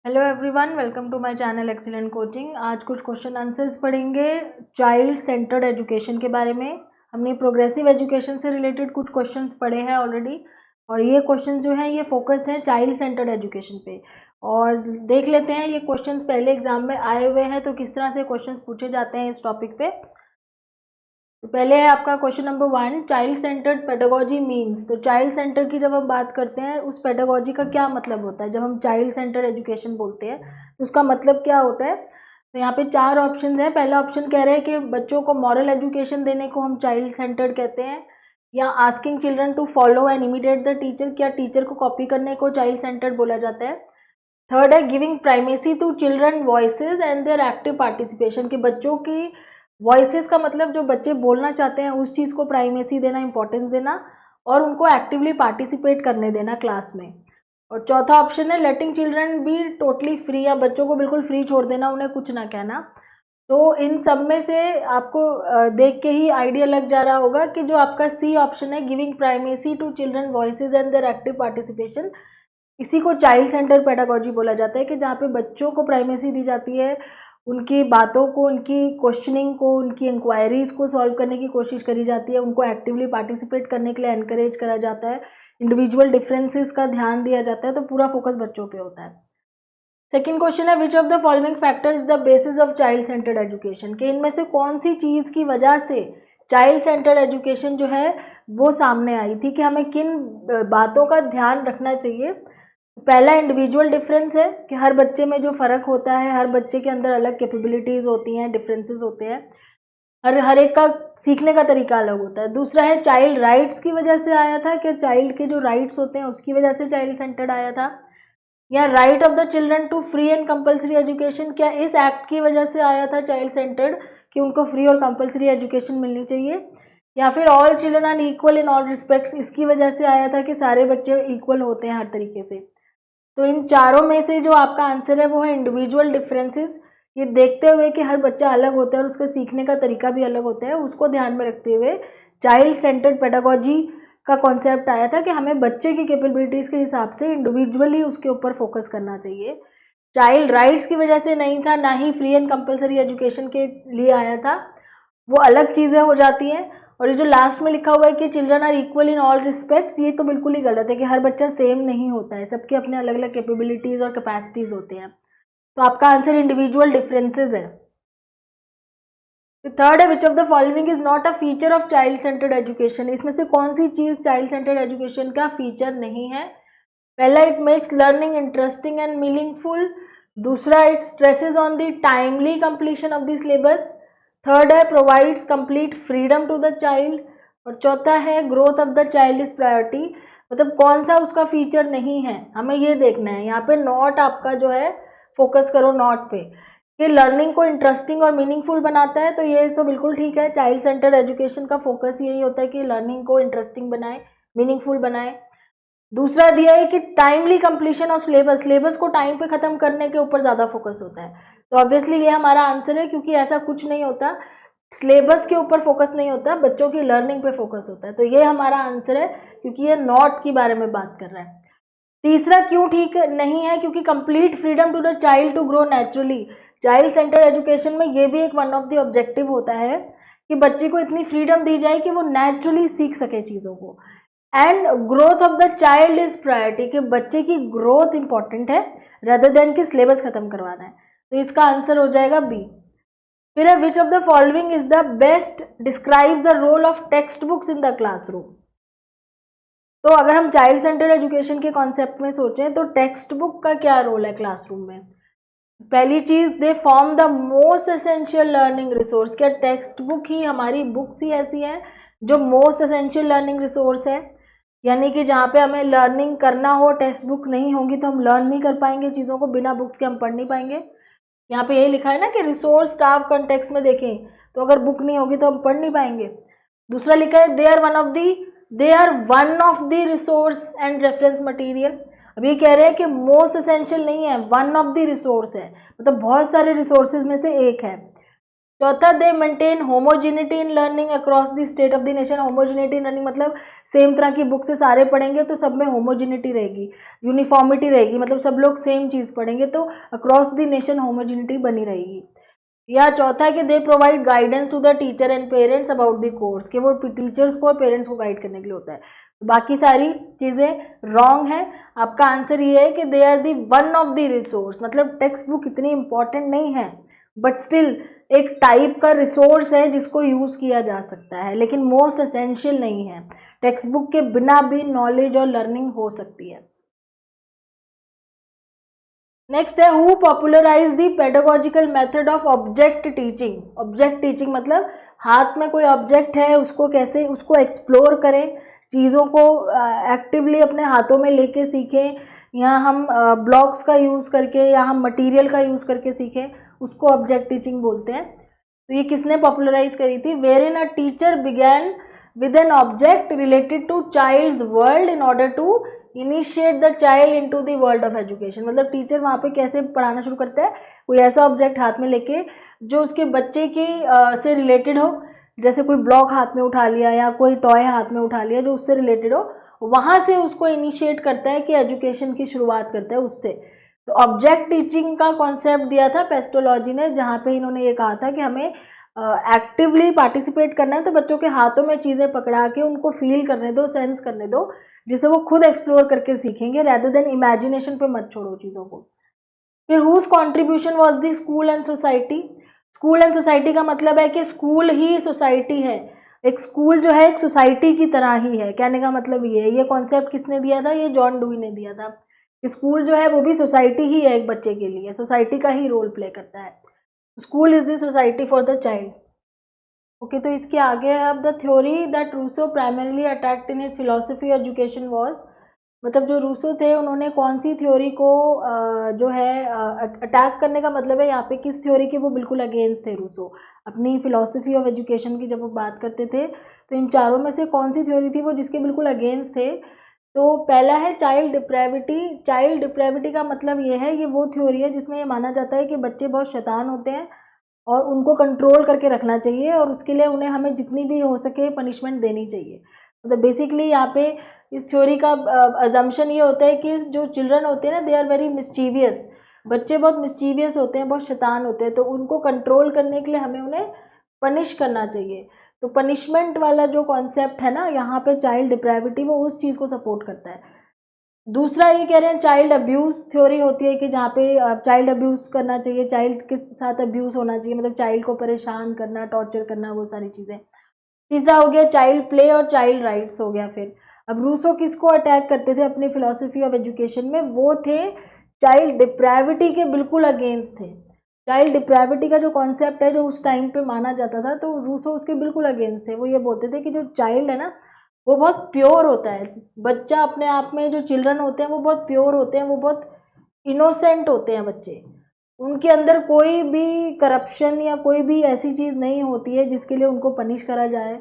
Hello everyone, welcome to my channel excellent coaching. आज कुछ question answers पढ़ेंगे child centred education के बारे में। हमने प्रोग्रेसिव एजुकेशन से रिलेटेड कुछ क्वेश्चंस पढ़े हैं ऑलरेडी, और ये क्वेश्चन जो है ये फोकस्ड है चाइल्ड सेंटर्ड एजुकेशन पे। और देख लेते हैं ये क्वेश्चंस पहले एग्जाम में आए हुए हैं तो किस तरह से क्वेश्चंस पूछे जाते हैं इस टॉपिक पे। तो पहले है आपका question number 1, child centred pedagogy means. तो चाइल्ड सेंटर की जब हम बात करते हैं उस पेडागोजी का क्या मतलब होता है। जब हम चाइल्ड सेंटर्ड एजुकेशन बोलते हैं तो उसका मतलब क्या होता है। तो यहाँ पे 4 ऑप्शन है। पहला ऑप्शन कह रहे हैं कि बच्चों को मॉरल एजुकेशन देने को हम चाइल्ड सेंटर्ड कहते हैं, या asking children to follow and imitate the teacher, क्या टीचर को कॉपी करने को चाइल्ड सेंटर्ड बोला जाता है। थर्ड है giving primacy to children voices and their active participation, कि बच्चों की वॉइसेस का मतलब जो बच्चे बोलना चाहते हैं उस चीज़ को प्राइमेसी देना, इंपॉर्टेंस देना, और उनको एक्टिवली पार्टिसिपेट करने देना क्लास में। और चौथा ऑप्शन है लेटिंग चिल्ड्रन बी टोटली फ्री, या बच्चों को बिल्कुल फ्री छोड़ देना, उन्हें कुछ ना कहना। तो इन सब में से आपको देख के ही आइडिया लग जा रहा होगा कि जो आपका सी ऑप्शन है giving primacy to children voices and their active participation, इसी को चाइल्ड सेंटर पेडागोजी बोला जाता है, कि जहाँ पे बच्चों को प्राइमेसी दी जाती है, उनकी बातों को, उनकी क्वेश्चनिंग को, उनकी इंक्वायरीज को सॉल्व करने की कोशिश करी जाती है, उनको एक्टिवली पार्टिसिपेट करने के लिए एनकरेज करा जाता है, इंडिविजुअल डिफरेंसेस का ध्यान दिया जाता है। तो पूरा फोकस बच्चों पे होता है। सेकेंड क्वेश्चन है which of the following factor is the basis of child centred education, कि इनमें से कौन सी चीज़ की वजह से चाइल्ड सेंटर्ड एजुकेशन जो है वो सामने आई थी, कि हमें किन बातों का ध्यान रखना चाहिए। पहला इंडिविजुअल डिफरेंस है, कि हर बच्चे में जो फ़र्क होता है, हर बच्चे के अंदर अलग कैपेबिलिटीज़ होती हैं, डिफरेंसेस होते हैं, हर एक का सीखने का तरीका अलग होता है। दूसरा है चाइल्ड राइट्स की वजह से आया था, कि चाइल्ड के जो राइट्स होते हैं उसकी वजह से चाइल्ड सेंटर्ड आया था। या right of the children to free and compulsory education, क्या इस एक्ट की वजह से आया था चाइल्ड सेंटर्ड, कि उनको फ्री और कंपल्सरी एजुकेशन मिलनी चाहिए। या फिर all children are equal in all respects, इसकी वजह से आया था कि सारे बच्चे इक्वल होते हैं हर तरीके से। तो इन चारों में से जो आपका आंसर है वो है इंडिविजुअल डिफरेंसेस। ये देखते हुए कि हर बच्चा अलग होता है और उसका सीखने का तरीका भी अलग होता है, उसको ध्यान में रखते हुए चाइल्ड सेंटर्ड पेडागोजी का कॉन्सेप्ट आया था, कि हमें बच्चे की कैपेबिलिटीज़ के हिसाब से इंडिविजुअली उसके ऊपर फोकस करना चाहिए। चाइल्ड राइट्स की वजह से नहीं था, ना ही फ्री एंड कंपल्सरी एजुकेशन के लिए आया था, वो अलग चीज़ें हो जाती हैं। और ये जो लास्ट में लिखा हुआ है कि children are equal in all respects, ये तो बिल्कुल ही गलत है, कि हर बच्चा सेम नहीं होता है, सबके अपने अलग अलग कैपेबिलिटीज़ और कैपेसिटीज़ होते हैं। तो आपका आंसर इंडिविजुअल डिफरेंसेस है। थर्ड है which of the following is not a feature of child centred education, इसमें से कौन सी चीज़ चाइल्ड सेंटर्ड एजुकेशन का फीचर नहीं है। पहला, it makes learning interesting and meaningful. दूसरा, it stresses on the timely completion of the syllabus. Third है provides complete freedom to the child. और चौथा है growth of the child is priority. मतलब कौन सा उसका फीचर नहीं है, हमें ये देखना है। यहाँ पे नॉट आपका जो है फोकस करो नॉट पे, कि लर्निंग को इंटरेस्टिंग और मीनिंगफुल बनाता है, तो ये तो बिल्कुल ठीक है। चाइल्ड सेंटर्ड एजुकेशन का फोकस यही होता है कि लर्निंग को इंटरेस्टिंग बनाए, मीनिंगफुल बनाए। दूसरा दिया है कि timely completion of syllabus, syllabus को टाइम पे ख़त्म करने के ऊपर ज़्यादा फोकस होता है। तो ऑब्वियसली ये हमारा आंसर है, क्योंकि ऐसा कुछ नहीं होता, सिलेबस के ऊपर फोकस नहीं होता, बच्चों की लर्निंग पे फोकस होता है। तो ये हमारा आंसर है, क्योंकि ये नॉट के बारे में बात कर रहा है। तीसरा क्यों ठीक नहीं है, क्योंकि complete freedom to the child to grow naturally. Child centred education में ये भी एक वन ऑफ द ऑब्जेक्टिव होता है कि बच्चे को इतनी फ्रीडम दी जाए कि वो नेचुरली सीख सके चीज़ों को। And growth of the child is priority, कि बच्चे की ग्रोथ इंपॉर्टेंट है रदर देन कि सिलेबस खत्म करवाना है। तो इसका आंसर हो जाएगा बी। फिर है which of the following is the best describe the role of text books in the classroom. तो अगर हम चाइल्ड सेंटर्ड एजुकेशन के कॉन्सेप्ट में सोचें तो टेक्स्ट बुक का क्या रोल है क्लासरूम में। पहली चीज़, they form the most essential learning resource. क्या टेक्स्ट बुक ही, हमारी बुक्स ही ऐसी हैं जो मोस्ट एसेंशियल लर्निंग रिसोर्स है, यानी कि जहाँ पे हमें लर्निंग करना हो, टेक्स्ट बुक नहीं होगी तो हम लर्न नहीं कर पाएंगे चीज़ों को, बिना बुक्स के हम पढ़ नहीं पाएंगे। यहाँ पे यही लिखा है ना कि रिसोर्स स्टाफ कॉन्टेक्स्ट में देखें तो अगर बुक नहीं होगी तो हम पढ़ नहीं पाएंगे। दूसरा लिखा है they are one of the resource and reference material. अब ये कह रहे हैं कि मोस्ट एसेंशियल नहीं है, वन ऑफ द रिसोर्स है, मतलब बहुत सारे रिसोर्सेज में से एक है। चौथा, दे maintain homogeneity in learning across the state of the nation. Homogeneity in learning मतलब सेम तरह की बुक से सारे पढ़ेंगे तो सब में होमोजिनिटी रहेगी, यूनिफॉर्मिटी रहेगी, मतलब सब लोग सेम चीज़ पढ़ेंगे तो अक्रॉस द नेशन होमोजिनिटी बनी रहेगी। या चौथा कि they provide guidance to the teacher and parents about the course, कि वो टीचर्स को और पेरेंट्स को गाइड करने के लिए होता है। बाकी सारी चीज़ें रॉन्ग है। आपका आंसर ये है कि they are the one of the resource, मतलब टेक्स्ट बुक इतनी इंपॉर्टेंट नहीं है बट स्टिल एक टाइप का रिसोर्स है जिसको यूज़ किया जा सकता है, लेकिन मोस्ट एसेंशियल नहीं है। टेक्स्ट बुक के बिना भी नॉलेज और लर्निंग हो सकती है। नेक्स्ट है who popularize the pedagogical method of object teaching. Object teaching मतलब हाथ में कोई ऑब्जेक्ट है उसको कैसे उसको एक्सप्लोर करें, चीज़ों को एक्टिवली अपने हाथों में लेके सीखें, या हम ब्लॉक्स का यूज़ करके या हम मटेरियल का यूज़ करके सीखें, उसको ऑब्जेक्ट टीचिंग बोलते हैं। तो ये किसने पॉपुलराइज करी थी? Wherein a teacher began with an object related to child's world in order to initiate the child into the world of education. मतलब टीचर वहाँ पे कैसे पढ़ाना शुरू करता है, कोई ऐसा ऑब्जेक्ट हाथ में लेके जो उसके बच्चे की से रिलेटेड हो, जैसे कोई ब्लॉक हाथ में उठा लिया या कोई टॉय हाथ में उठा लिया जो उससे रिलेटेड हो, वहाँ से उसको इनिशिएट करता है कि एजुकेशन की शुरुआत करता है उससे। तो ऑब्जेक्ट टीचिंग का कॉन्सेप्ट दिया था पेस्टोलॉजी ने, जहाँ पे इन्होंने ये कहा था कि हमें एक्टिवली पार्टिसिपेट करना है, तो बच्चों के हाथों में चीज़ें पकड़ा के उनको फील करने दो, सेंस करने दो, जिसे वो खुद एक्सप्लोर करके सीखेंगे, रेदर देन इमेजिनेशन पे मत छोड़ो चीज़ों को। फिर whose contribution was the school and society. School and society का मतलब है कि स्कूल ही सोसाइटी है, एक स्कूल जो है एक सोसाइटी की तरह ही है। कहने का मतलब ये है, ये कॉन्सेप्ट किसने दिया था? ये जॉन डुई ने दिया था। स्कूल जो है वो भी सोसाइटी ही है, एक बच्चे के लिए सोसाइटी का ही रोल प्ले करता है। School is the society for the child. Okay, तो इसके आगे है अब the theory that Rousseau primarily attacked in his philosophy education was. मतलब जो रूसो थे उन्होंने कौन सी थ्योरी को जो है अटैक करने का मतलब है यहाँ पे किस थ्योरी के वो बिल्कुल अगेंस्ट थे रूसो अपनी फिलोसफी ऑफ एजुकेशन की जब वो बात करते थे। तो इन चारों में से कौन सी थ्योरी थी वो जिसके बिल्कुल अगेंस्ट थे? तो पहला है चाइल्ड डिप्रेविटी। चाइल्ड डिप्रेविटी का मतलब ये है, ये वो थ्योरी है जिसमें ये माना जाता है कि बच्चे बहुत शैतान होते हैं और उनको कंट्रोल करके रखना चाहिए, और उसके लिए उन्हें हमें जितनी भी हो सके पनिशमेंट देनी चाहिए। मतलब बेसिकली यहाँ पे इस थ्योरी का अजम्पशन ये होता है कि जो चिल्ड्रन होते हैं ना, दे आर वेरी मिस्चीवियस। बच्चे बहुत मिस्चीवियस होते हैं, बहुत शैतान होते हैं, तो उनको कंट्रोल करने के लिए हमें उन्हें पनिश करना चाहिए। तो पनिशमेंट वाला जो कॉन्सेप्ट है ना यहाँ पे चाइल्ड डिप्रेविटी, वो उस चीज़ को सपोर्ट करता है। दूसरा ये कह रहे हैं चाइल्ड अब्यूज़ थ्योरी होती है कि जहाँ पे चाइल्ड अब्यूज़ करना चाहिए, चाइल्ड के साथ अब्यूज़ होना चाहिए, मतलब चाइल्ड को परेशान करना, टॉर्चर करना, वो सारी चीज़ें। तीसरा हो गया चाइल्ड प्ले और चाइल्ड राइट्स हो गया। फिर अब रूसो किसको अटैक करते थे अपनी फिलॉसफी ऑफ एजुकेशन में? वो थे चाइल्ड डिप्रेविटी के बिल्कुल अगेंस्ट थे। चाइल्ड डिप्रेविटी का जो कॉन्सेप्ट है जो उस टाइम पे माना जाता था, तो रूसो उसके बिल्कुल अगेंस्ट थे। वो ये बोलते थे कि जो चाइल्ड है ना वो बहुत प्योर होता है, बच्चा अपने आप में, जो चिल्ड्रन होते हैं वो बहुत प्योर होते हैं, वो बहुत इनोसेंट होते हैं बच्चे, उनके अंदर कोई भी करप्शन या कोई भी ऐसी चीज़ नहीं होती है जिसके लिए उनको पनिश करा जाए।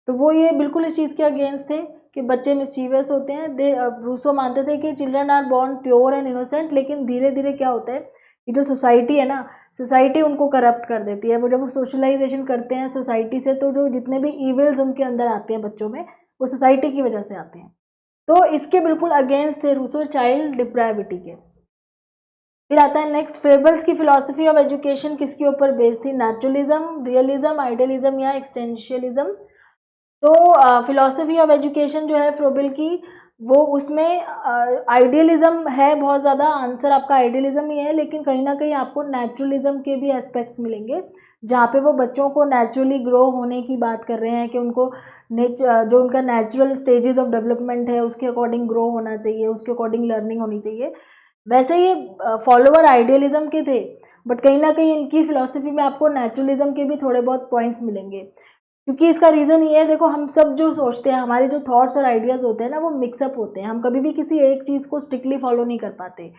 तो वो ये बिल्कुल इस चीज़ के अगेंस्ट थे कि बच्चे मिस्चीवियस होते हैं। रूसो मानते थे कि children are born pure and innocent, लेकिन धीरे धीरे क्या होता है कि जो सोसाइटी है ना, सोसाइटी उनको करप्ट कर देती है। वो जब वो सोशलाइजेशन करते हैं सोसाइटी से, तो जो जितने भी ईविल्स उनके अंदर आते हैं बच्चों में, वो सोसाइटी की वजह से आते हैं। तो इसके बिल्कुल अगेंस्ट थे रूसो चाइल्ड डिप्रेविटी के। फिर आता है नेक्स्ट, फेबल्स की फिलॉसफी ऑफ एजुकेशन किसके ऊपर बेस्ड थी? नेचुरलिज्म, रियलिज्म, आइडियलिज्म या एक्सटेंशियलिज्म। तो फिलॉसफी ऑफ एजुकेशन जो है फ्रोबेल की, वो उसमें आइडियलिज्म है बहुत ज़्यादा। आंसर आपका आइडियलिज्म ही है, लेकिन कहीं ना कहीं आपको नेचुरलिज्म के भी एस्पेक्ट्स मिलेंगे, जहाँ पे वो बच्चों को नेचुरली ग्रो होने की बात कर रहे हैं कि उनको जो उनका नेचुरल स्टेजेस ऑफ डेवलपमेंट है उसके अकॉर्डिंग ग्रो होना चाहिए, उसके अकॉर्डिंग लर्निंग होनी चाहिए। वैसे ये फॉलोअर आइडियलिज्म के थे, बट कहीं ना कहीं इनकी फिलॉसफी में आपको नेचुरलिज्म के भी थोड़े बहुत पॉइंट्स मिलेंगे, क्योंकि इसका रीज़न ये है, देखो हम सब जो सोचते हैं, हमारे जो थॉट्स और आइडियाज़ होते हैं ना, वो मिक्सअप होते हैं। हम कभी भी किसी एक चीज़ को स्ट्रिक्टली फॉलो नहीं कर पाते।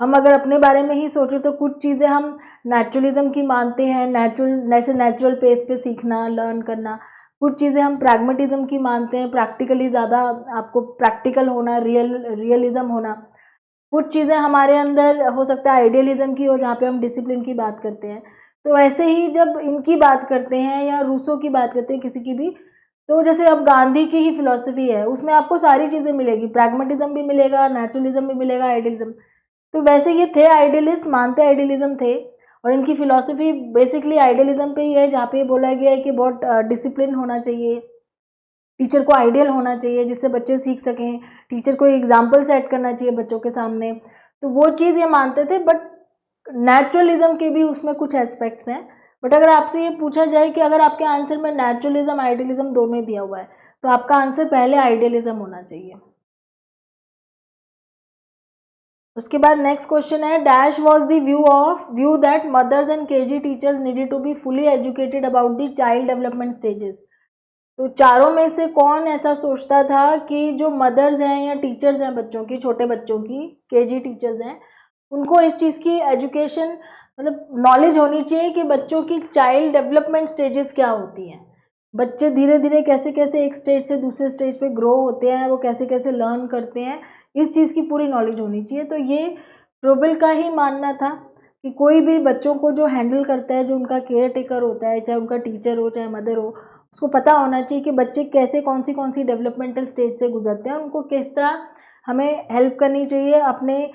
हम अगर अपने बारे में ही सोचें तो कुछ चीज़ें हम नेचुरलिज्म की मानते हैं, नेचुरल पेस पे सीखना, लर्न करना। कुछ चीज़ें हम प्रैग्मेटिज्म की मानते हैं, प्रैक्टिकली ज़्यादा आपको प्रैक्टिकल होना, रियलिज्म होना। कुछ चीज़ें हमारे अंदर हो सकता है आइडियलिज्म की हो, जहाँ पे हम डिसिप्लिन की बात करते हैं। तो वैसे ही जब इनकी बात करते हैं या रूसो की बात करते हैं किसी की भी, तो जैसे अब गांधी की ही फिलॉसफी है, उसमें आपको सारी चीज़ें मिलेगी, प्रैग्मेटिज्म भी मिलेगा, नेचुरलिज्म भी मिलेगा, आइडियलिज्म। तो वैसे ये थे आइडियलिस्ट, मानते आइडियलिज्म थे, और इनकी फिलॉसफी बेसिकली आइडियलिज्म पे ही है, जहाँ पे ये बोला गया है कि बहुत डिसिप्लिन होना चाहिए, टीचर को आइडियल होना चाहिए जिससे बच्चे सीख सकें, टीचर को एग्जाम्पल सेट करना चाहिए बच्चों के सामने, तो वो चीज़ ये मानते थे। बट नेचुरलिज्म के भी उसमें कुछ एस्पेक्ट्स हैं। बट अगर आपसे ये पूछा जाए कि अगर आपके आंसर में नेचुरलिज्म आइडियलिज्म दोनों ही दिया हुआ है, तो आपका आंसर पहले आइडियलिज्म होना चाहिए। उसके बाद नेक्स्ट क्वेश्चन है, dash was the view that mothers and KG teachers needed to be fully educated about the child development stages. तो चारों में से कौन ऐसा सोचता था कि जो मदर्स हैं या टीचर्स हैं बच्चों की, छोटे बच्चों की, केजी टीचर्स हैं, उनको इस चीज़ की एजुकेशन मतलब नॉलेज होनी चाहिए कि बच्चों की चाइल्ड डेवलपमेंट स्टेजेस क्या होती हैं, बच्चे धीरे धीरे कैसे कैसे एक स्टेज से दूसरे स्टेज पे ग्रो होते हैं, वो कैसे कैसे लर्न करते हैं, इस चीज़ की पूरी नॉलेज होनी चाहिए। तो ये फ्रोबेल का ही मानना था कि कोई भी बच्चों को जो हैंडल करता है, जो उनका केयर टेकर होता है, चाहे उनका टीचर हो चाहे मदर हो, उसको पता होना चाहिए कि बच्चे कैसे कौन सी डेवलपमेंटल स्टेज से गुजरते हैं, उनको किस तरह हमें हेल्प करनी चाहिए अपने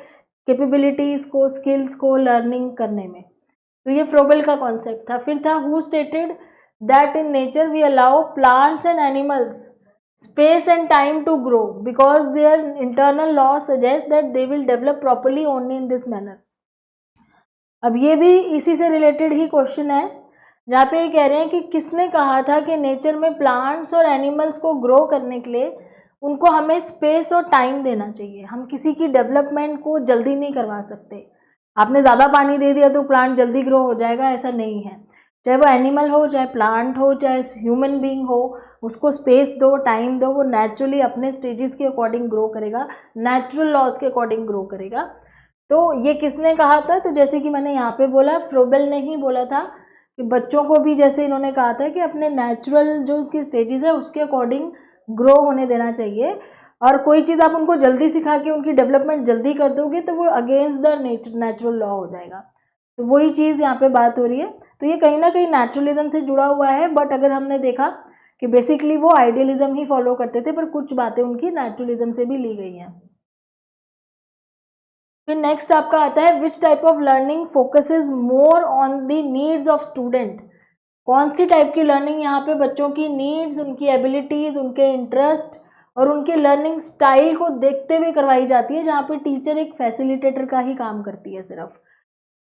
कैपेबिलिटीज़ को, स्किल्स को लर्निंग करने में। तो ये फ्रोबेल का कॉन्सेप्ट था। फिर था who stated that in nature we allow plants and animals space and time to grow because their internal law suggest that they will develop properly only in this manner. अब ये भी इसी से related ही question है, जहाँ पे ये कह रहे हैं कि किसने कहा था कि नेचर में प्लांट्स और एनिमल्स को ग्रो करने के लिए उनको हमें स्पेस और टाइम देना चाहिए, हम किसी की डेवलपमेंट को जल्दी नहीं करवा सकते। आपने ज़्यादा पानी दे दिया तो प्लांट जल्दी ग्रो हो जाएगा, ऐसा नहीं है। चाहे वो एनिमल हो, चाहे प्लांट हो, चाहे ह्यूमन बीइंग हो, उसको स्पेस दो, टाइम दो, वो नेचुरली अपने स्टेजेस के अकॉर्डिंग ग्रो करेगा, नेचुरल लॉज के अकॉर्डिंग ग्रो करेगा। तो ये किसने कहा था? तो जैसे कि मैंने यहाँ पे बोला, फ्रोबेल ने ही बोला था कि बच्चों को भी जैसे इन्होंने कहा था कि अपने नेचुरल जो उसकी स्टेजेस है उसके अकॉर्डिंग ग्रो होने देना चाहिए, और कोई चीज़ आप उनको जल्दी सिखा के उनकी डेवलपमेंट जल्दी कर दोगे तो वो अगेंस्ट द नेचुरल लॉ हो जाएगा। तो वही चीज़ यहाँ पे बात हो रही है। तो ये कहीं ना कहीं नेचुरलिज्म से जुड़ा हुआ है, बट अगर हमने देखा कि बेसिकली वो आइडियलिज्म ही फॉलो करते थे, पर कुछ बातें उनकी नेचुरलिज्म से भी ली गई हैं। फिर नेक्स्ट आपका आता है which type of learning focuses more on the needs of student. कौन सी टाइप की लर्निंग यहाँ पे बच्चों की नीड्स, उनकी एबिलिटीज़, उनके इंटरेस्ट और उनके लर्निंग स्टाइल को देखते हुए करवाई जाती है, जहाँ पे टीचर एक फैसिलिटेटर का ही काम करती है सिर्फ।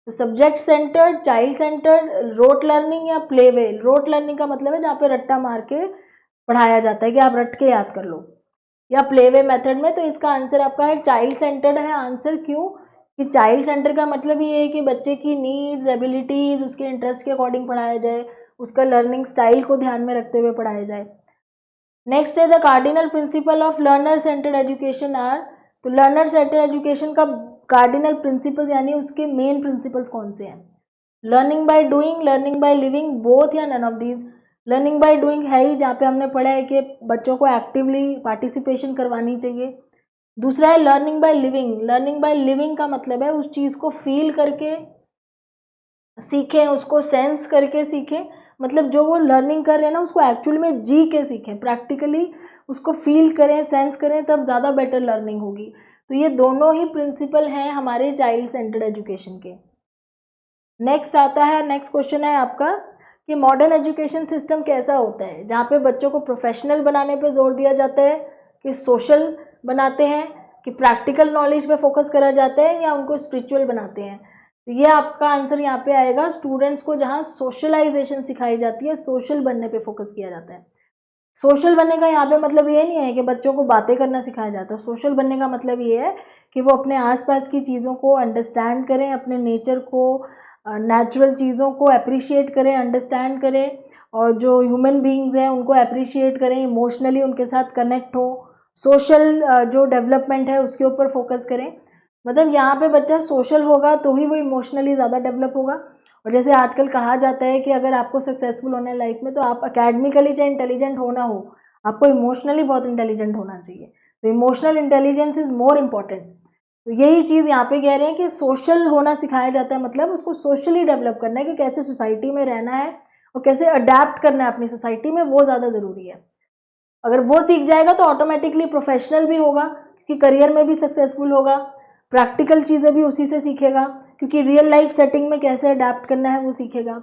तो subject centred, child centred, rote learning या प्ले वे। रोट लर्निंग का मतलब है जहाँ पे रट्टा मार के पढ़ाया जाता है कि आप रट के याद कर लो, या प्ले वे मेथड में। तो इसका आंसर आपका है चाइल्ड सेंटर्ड है आंसर। क्यों? कि चाइल्ड सेंटर का मतलब ये है कि बच्चे की नीड्स, एबिलिटीज़, उसके इंटरेस्ट के अकॉर्डिंग पढ़ाया जाए, उसका लर्निंग स्टाइल को ध्यान में रखते हुए पढ़ाया जाए। नेक्स्ट है the cardinal principle of learner centred education are. तो लर्नर सेंटर्ड एजुकेशन का कार्डिनल प्रिंसिपल यानी उसके मेन प्रिंसिपल्स कौन से हैं? Learning by doing, learning by living, both या none of these. Learning by doing है ही, जहाँ पे हमने पढ़ा है कि बच्चों को एक्टिवली पार्टिसिपेशन करवानी चाहिए। दूसरा है learning by living. Learning by living का मतलब है उस चीज़ को फील करके सीखें, उसको सेंस करके सीखें, मतलब जो वो लर्निंग कर रहे हैं ना उसको एक्चुअल में जी के सीखें, प्रैक्टिकली उसको फील करें, सेंस करें, तब ज़्यादा बेटर लर्निंग होगी। तो ये दोनों ही प्रिंसिपल हैं हमारे चाइल्ड सेंटर्ड एजुकेशन के। नेक्स्ट आता है, नेक्स्ट क्वेश्चन है आपका कि मॉडर्न एजुकेशन सिस्टम कैसा होता है, जहाँ पे बच्चों को प्रोफेशनल बनाने पे जोर दिया जाता है, कि सोशल बनाते हैं, कि प्रैक्टिकल नॉलेज पे फोकस करा जाता है, या उनको स्पिरिचुअल बनाते हैं। तो ये आपका आंसर यहाँ पे आएगा, स्टूडेंट्स को जहाँ सोशलाइजेशन सिखाई जाती है, सोशल बनने पे फोकस किया जाता है। सोशल बनने का यहाँ पे मतलब ये नहीं है कि बच्चों को बातें करना सिखाया जाता है। सोशल बनने का मतलब ये है कि वो अपने आसपास की चीज़ों को अंडरस्टैंड करें, अपने नेचर को, नेचुरल चीज़ों को अप्रिशिएट करें, अंडरस्टैंड करें, और जो ह्यूमन बीइंग्स हैं उनको अप्रिशिएट करें, इमोशनली उनके साथ कनेक्ट हो, सोशल जो डेवलपमेंट है उसके ऊपर फोकस करें। मतलब यहाँ पे बच्चा सोशल होगा तो ही वो इमोशनली ज़्यादा डेवलप होगा। और जैसे आजकल कहा जाता है कि अगर आपको सक्सेसफुल होना है लाइफ में, तो आप अकेडमिकली चाहे इंटेलिजेंट हो ना हो, आपको इमोशनली बहुत इंटेलिजेंट होना चाहिए। तो emotional intelligence is more important. तो यही चीज़ यहाँ पे कह रहे हैं कि सोशल होना सिखाया जाता है, मतलब उसको सोशली डेवलप करना है कि कैसे सोसाइटी में रहना है और कैसे अडेप्ट करना है अपनी सोसाइटी में, वो ज़्यादा ज़रूरी है। अगर वो सीख जाएगा तो ऑटोमेटिकली प्रोफेशनल भी होगा, क्योंकि करियर में भी सक्सेसफुल होगा, प्रैक्टिकल चीज़ें भी उसी से सीखेगा, क्योंकि रियल लाइफ सेटिंग में कैसे अडेप्ट करना है वो सीखेगा,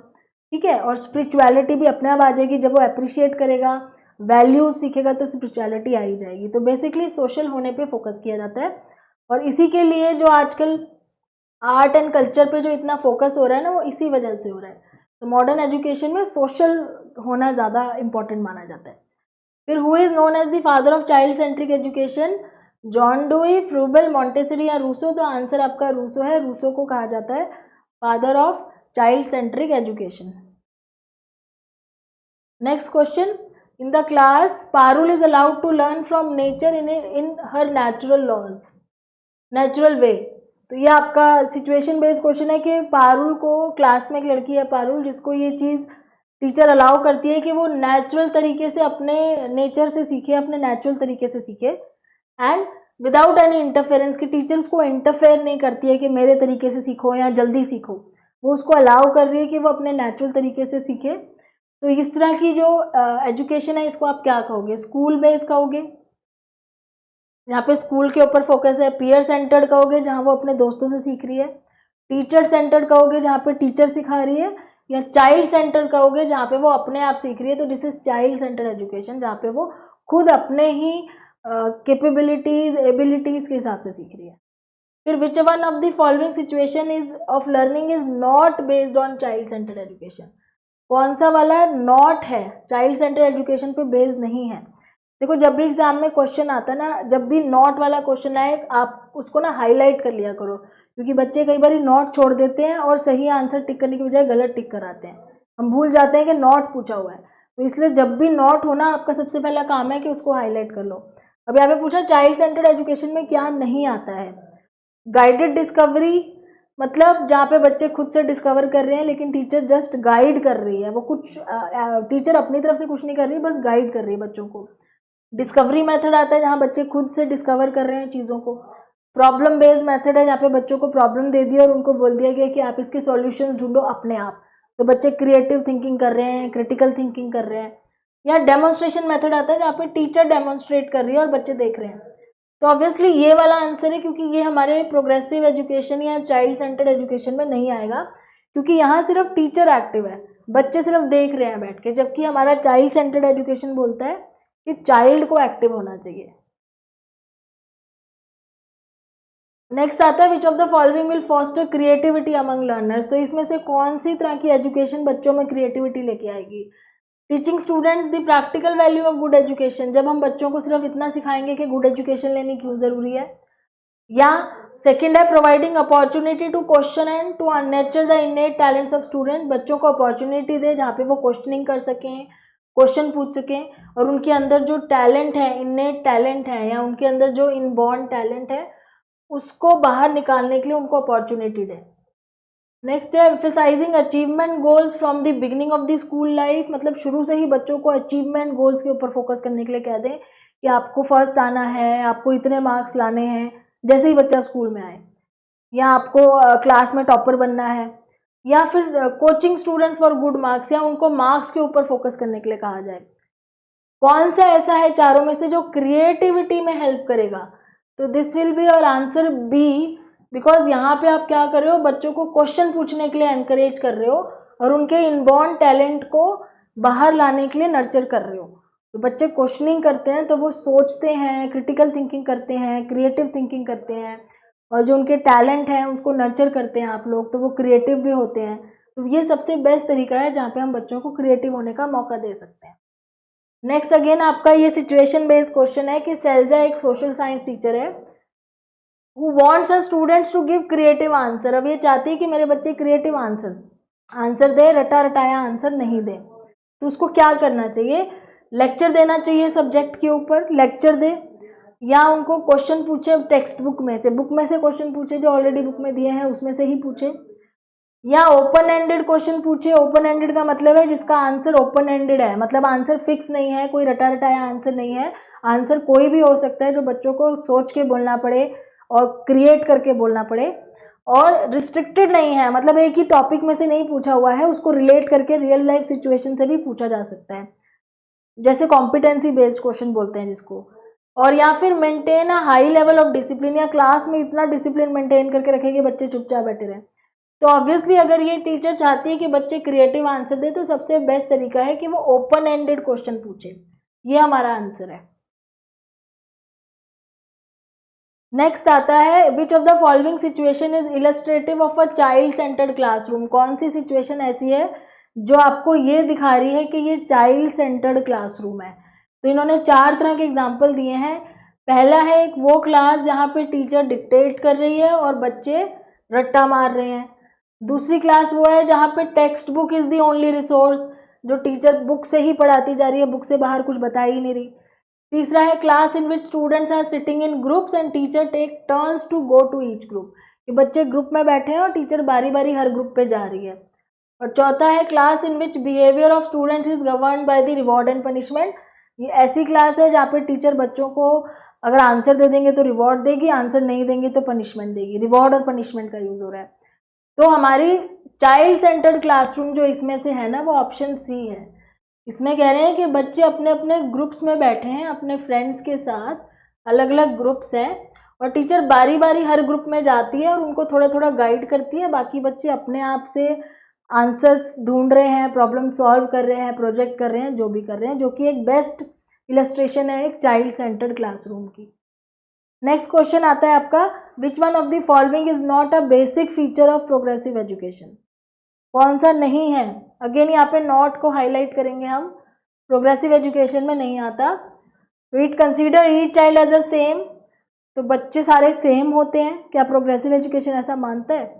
ठीक है। और स्पिरिचुअलिटी भी अपने आप आ जाएगी, जब वो अप्रिशिएट करेगा, वैल्यूज सीखेगा तो स्पिरिचुअलिटी आ ही जाएगी। तो बेसिकली सोशल होने पे फोकस किया जाता है, और इसी के लिए जो आजकल आर्ट एंड कल्चर पे जो इतना फोकस हो रहा है ना, वो इसी वजह से हो रहा है। तो मॉडर्न एजुकेशन में सोशल होना ज़्यादा इंपॉर्टेंट माना जाता है। फिर who is known as the father of child centric education, John Dewey, Froebel, Montessori या रूसो। तो आंसर आपका रूसो है। रूसो को कहा जाता है father of child centric education. Next question, in the class Parul is allowed to learn from nature in her natural laws, natural way. तो ये आपका सिचुएशन बेस्ड क्वेश्चन है कि पारुल को, क्लास में एक लड़की है पारुल, जिसको ये चीज़ टीचर अलाउ करती है कि वो नेचुरल तरीके से अपने नेचर से सीखे, अपने नेचुरल तरीके से सीखे, एंड विदाउट एनी इंटरफेरेंस, की टीचर उसको इंटरफेयर नहीं करती है कि मेरे तरीके से सीखो या जल्दी सीखो, वो उसको अलाउ कर रही है कि वो अपने नेचुरल तरीके से सीखे। तो इस तरह की जो एजुकेशन है इसको आप क्या कहोगे, स्कूल बेस्ड कहोगे, यहाँ पे स्कूल के ऊपर फोकस है, पीयर सेंटर्ड कहोगे जहाँ वो अपने दोस्तों से सीख रही है, टीचर सेंटर्ड कहोगे जहाँ पे टीचर सिखा रही है, या चाइल्ड सेंटर कहोगे जहाँ पे वो अपने आप सीख रही है। तो this is child centre education, जहाँ पे वो खुद अपने ही कैपेबिलिटीज एबिलिटीज के हिसाब से सीख रही है। फिर which one of the following situation is of learning is not based on child centre education, कौन सा वाला नॉट है, चाइल्ड सेंटर एजुकेशन पे बेस्ड नहीं है। देखो जब भी एग्जाम में क्वेश्चन आता है ना, जब भी नॉट वाला क्वेश्चन आए आप उसको ना हाईलाइट कर लिया करो, क्योंकि बच्चे कई बार नॉट छोड़ देते हैं और सही आंसर टिक करने की बजाय गलत टिक कराते हैं, हम भूल जाते हैं कि नॉट पूछा हुआ है। तो इसलिए जब भी नॉट होना, आपका सबसे पहला काम है कि उसको हाईलाइट कर लो। अब यहाँ पे पूछा चाइल्ड सेंटर्ड एजुकेशन में क्या नहीं आता है, गाइडेड डिस्कवरी, मतलब जहाँ पे बच्चे खुद से डिस्कवर कर रहे हैं लेकिन टीचर जस्ट गाइड कर रही है, वो कुछ टीचर अपनी तरफ से कुछ नहीं कर रही, बस गाइड कर रही है बच्चों को। डिस्कवरी मेथड आता है जहाँ बच्चे खुद से डिस्कवर कर रहे हैं चीज़ों को। प्रॉब्लम बेस्ड मेथड है जहाँ पे बच्चों को प्रॉब्लम दे दी और उनको बोल दिया गया कि आप इसके सॉल्यूशंस ढूंढो अपने आप, तो बच्चे क्रिएटिव थिंकिंग कर रहे हैं, क्रिटिकल थिंकिंग कर रहे हैं। या डेमोन्स्ट्रेशन मेथड आता है जहाँ पे टीचर डेमोन्स्ट्रेट कर रही है और बच्चे देख रहे हैं। तो ऑब्वियसली ये वाला आंसर है, क्योंकि ये हमारे प्रोग्रेसिव एजुकेशन या चाइल्ड सेंटर्ड एजुकेशन में नहीं आएगा, क्योंकि यहाँ सिर्फ टीचर एक्टिव है, बच्चे सिर्फ देख रहे हैं बैठ के, जबकि हमारा चाइल्ड सेंटर्ड एजुकेशन बोलता है कि चाइल्ड को एक्टिव होना चाहिए। नेक्स्ट आता है which of the following will foster creativity among learners. तो इसमें से कौन सी तरह की एजुकेशन बच्चों में क्रिएटिविटी लेके आएगी, teaching students the practical value of good education, जब हम बच्चों को सिर्फ इतना सिखाएंगे कि गुड एजुकेशन लेनी क्यों ज़रूरी है। या सेकेंड है providing opportunity to question and to nurture the innate talents of student, बच्चों को अपॉर्चुनिटी दे जहाँ पे वो क्वेश्चनिंग कर सकें, क्वेश्चन पूछ सकें और उनके अंदर जो टैलेंट है, इनेट टैलेंट है या उनके अंदर जो इनबॉर्न टैलेंट है उसको बाहर निकालने के लिए उनको अपॉर्चुनिटी दे। नेक्स्ट है emphasizing achievement goals from the beginning of the school life, मतलब शुरू से ही बच्चों को अचीवमेंट गोल्स के ऊपर फोकस करने के लिए कह दें कि आपको फर्स्ट आना है, आपको इतने मार्क्स लाने हैं जैसे ही बच्चा स्कूल में आए, या आपको क्लास में टॉपर बनना है, या फिर coaching students for good marks, या उनको मार्क्स के ऊपर फोकस करने के लिए कहा जाए। कौन सा ऐसा है चारों में से जो क्रिएटिविटी में हेल्प करेगा, तो दिस विल बी और आंसर बी, बिकॉज यहाँ पे आप क्या कर रहे हो, बच्चों को क्वेश्चन पूछने के लिए एनकरेज कर रहे हो और उनके इनबॉर्न टैलेंट को बाहर लाने के लिए नर्चर कर रहे हो। तो बच्चे क्वेश्चनिंग करते हैं तो वो सोचते हैं, क्रिटिकल थिंकिंग करते हैं, क्रिएटिव थिंकिंग करते हैं, और जो उनके टैलेंट हैं उसको नर्चर करते हैं आप लोग, तो वो क्रिएटिव भी होते हैं। तो ये सबसे बेस्ट तरीका है जहाँ पे हम बच्चों को क्रिएटिव होने का मौका दे सकते हैं। नेक्स्ट अगेन आपका ये सिचुएशन बेस्ड क्वेश्चन है कि सेल्जा एक सोशल साइंस टीचर है who wants her students to give creative answer। अब ये चाहती है कि मेरे बच्चे क्रिएटिव आंसर दे, रटा रटाया आंसर नहीं दे। तो उसको क्या करना चाहिए, लेक्चर देना चाहिए सब्जेक्ट के ऊपर, लेक्चर दे, या उनको क्वेश्चन पूछे टेक्स्ट बुक में से क्वेश्चन पूछे जो ऑलरेडी बुक में दिए हैं उसमें से ही पूछे, या ओपन एंडेड क्वेश्चन पूछे। ओपन एंडेड का मतलब है जिसका आंसर ओपन एंडेड है, मतलब आंसर फिक्स नहीं है, कोई रटा रटाया आंसर नहीं है, आंसर कोई भी हो सकता है जो बच्चों को सोच के बोलना पड़े और क्रिएट करके बोलना पड़े, और रिस्ट्रिक्टेड नहीं है, मतलब एक ही टॉपिक में से नहीं पूछा हुआ है, उसको रिलेट करके रियल लाइफ सिचुएशन से भी पूछा जा सकता है, जैसे कॉम्पिटेंसी बेस्ड क्वेश्चन बोलते हैं जिसको। और या फिर maintain a high level of discipline, या क्लास में इतना डिसिप्लिन मेंटेन करके रखे कि बच्चे चुपचाप बैठे रहें। तो ऑब्वियसली अगर ये टीचर चाहती है कि बच्चे क्रिएटिव आंसर दे, तो सबसे बेस्ट तरीका है कि वो ओपन एंडेड क्वेश्चन पूछे। ये हमारा आंसर है। नेक्स्ट आता है, which of the following situation is illustrative of a child centred classroom. कौन सी सिचुएशन ऐसी है जो आपको ये दिखा रही है कि ये चाइल्ड सेंटर्ड क्लासरूम है। तो इन्होंने 4 तरह के एग्जाम्पल दिए हैं। पहला है एक वो क्लास जहाँ पे टीचर डिक्टेट कर रही है और बच्चे रट्टा मार रहे हैं। दूसरी क्लास वो है जहाँ पे text book is the only resource, जो टीचर बुक से ही पढ़ाती जा रही है, बुक से बाहर कुछ बता ही नहीं रही। तीसरा है class in which students are sitting in groups and teacher take turns to go to each group, कि बच्चे ग्रुप में बैठे हैं और टीचर बारी बारी हर ग्रुप पे जा रही है। और चौथा है class in which behaviour of students is govern by the reward and punishment. ये ऐसी क्लास है जहाँ पे टीचर बच्चों को अगर आंसर दे देंगे तो रिवॉर्ड देगी, आंसर नहीं देंगे तो पनिशमेंट देगी। रिवॉर्ड और पनिशमेंट का यूज हो रहा है। तो हमारी चाइल्ड सेंटर्ड क्लासरूम जो इसमें से है ना, वो ऑप्शन सी है। इसमें कह रहे हैं कि बच्चे अपने अपने ग्रुप्स में बैठे हैं, अपने फ्रेंड्स के साथ, अलग अलग ग्रुप्स हैं, और टीचर बारी बारी हर ग्रुप में जाती है और उनको थोड़ा थोड़ा गाइड करती है। बाकी बच्चे अपने आप से आंसर्स ढूंढ रहे हैं, प्रॉब्लम सॉल्व कर रहे हैं, प्रोजेक्ट कर रहे हैं, जो भी कर रहे हैं, जो कि एक बेस्ट इलस्ट्रेशन है एक चाइल्ड सेंटर्ड क्लासरूम की। नेक्स्ट क्वेश्चन आता है आपका, which one of the following is not a basic feature of progressive education. कौन सा नहीं है? अगेन यहाँ पे नॉट को हाईलाइट करेंगे हम, प्रोग्रेसिव एजुकेशन में नहीं आता। तो it consider each child as the same, तो बच्चे सारे सेम होते हैं, क्या प्रोग्रेसिव एजुकेशन ऐसा मानता है?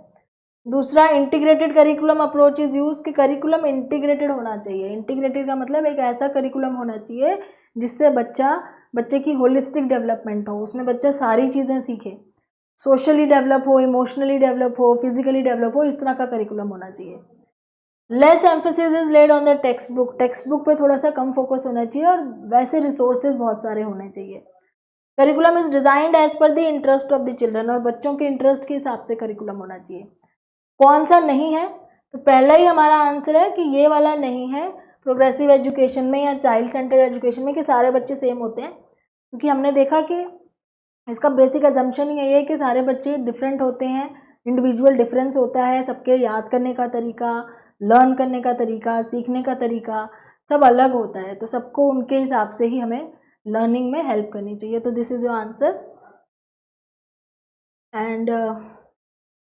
दूसरा, integrated curriculum approach is use, कि करिकुलम इंटीग्रेटेड होना चाहिए। इंटीग्रेटेड का मतलब एक ऐसा करिकुलम होना चाहिए जिससे बच्चे की होलिस्टिक डेवलपमेंट हो, उसमें बच्चा सारी चीज़ें सीखे, सोशली डेवलप हो, इमोशनली डेवलप हो, फिजिकली डेवलप हो, इस तरह का करिकुलम होना चाहिए। Less emphasis is laid on the text book, text book पे थोड़ा सा कम फोकस होना चाहिए और वैसे रिसोर्सेज बहुत सारे होने चाहिए। Curriculum is designed as per the interest of the children, और बच्चों के इंटरेस्ट के हिसाब से करिकुलम होना चाहिए। कौन सा नहीं है? तो पहला ही हमारा आंसर है कि ये वाला नहीं है प्रोग्रेसिव एजुकेशन में या चाइल्ड सेंटर्ड एजुकेशन में, कि सारे बच्चे सेम होते हैं, क्योंकि हमने देखा कि इसका बेसिक अजम्पशन ही है कि सारे बच्चे डिफरेंट होते हैं, इंडिविजुअल डिफरेंस होता है, सबके याद करने का तरीका, लर्न करने का तरीका, सीखने का तरीका सब अलग होता है, तो सबको उनके हिसाब से ही हमें लर्निंग में हेल्प करनी चाहिए। तो this is your answer and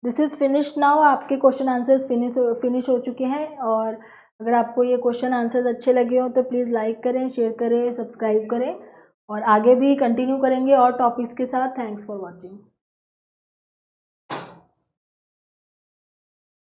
this is finished now. आपके क्वेश्चन आंसर्स फिनिश हो चुके हैं, और अगर आपको ये क्वेश्चन आंसर्स अच्छे लगे हो तो प्लीज़ लाइक करें, शेयर करें, सब्सक्राइब करें, और आगे भी कंटिन्यू करेंगे और टॉपिक्स के साथ। Thanks for watching.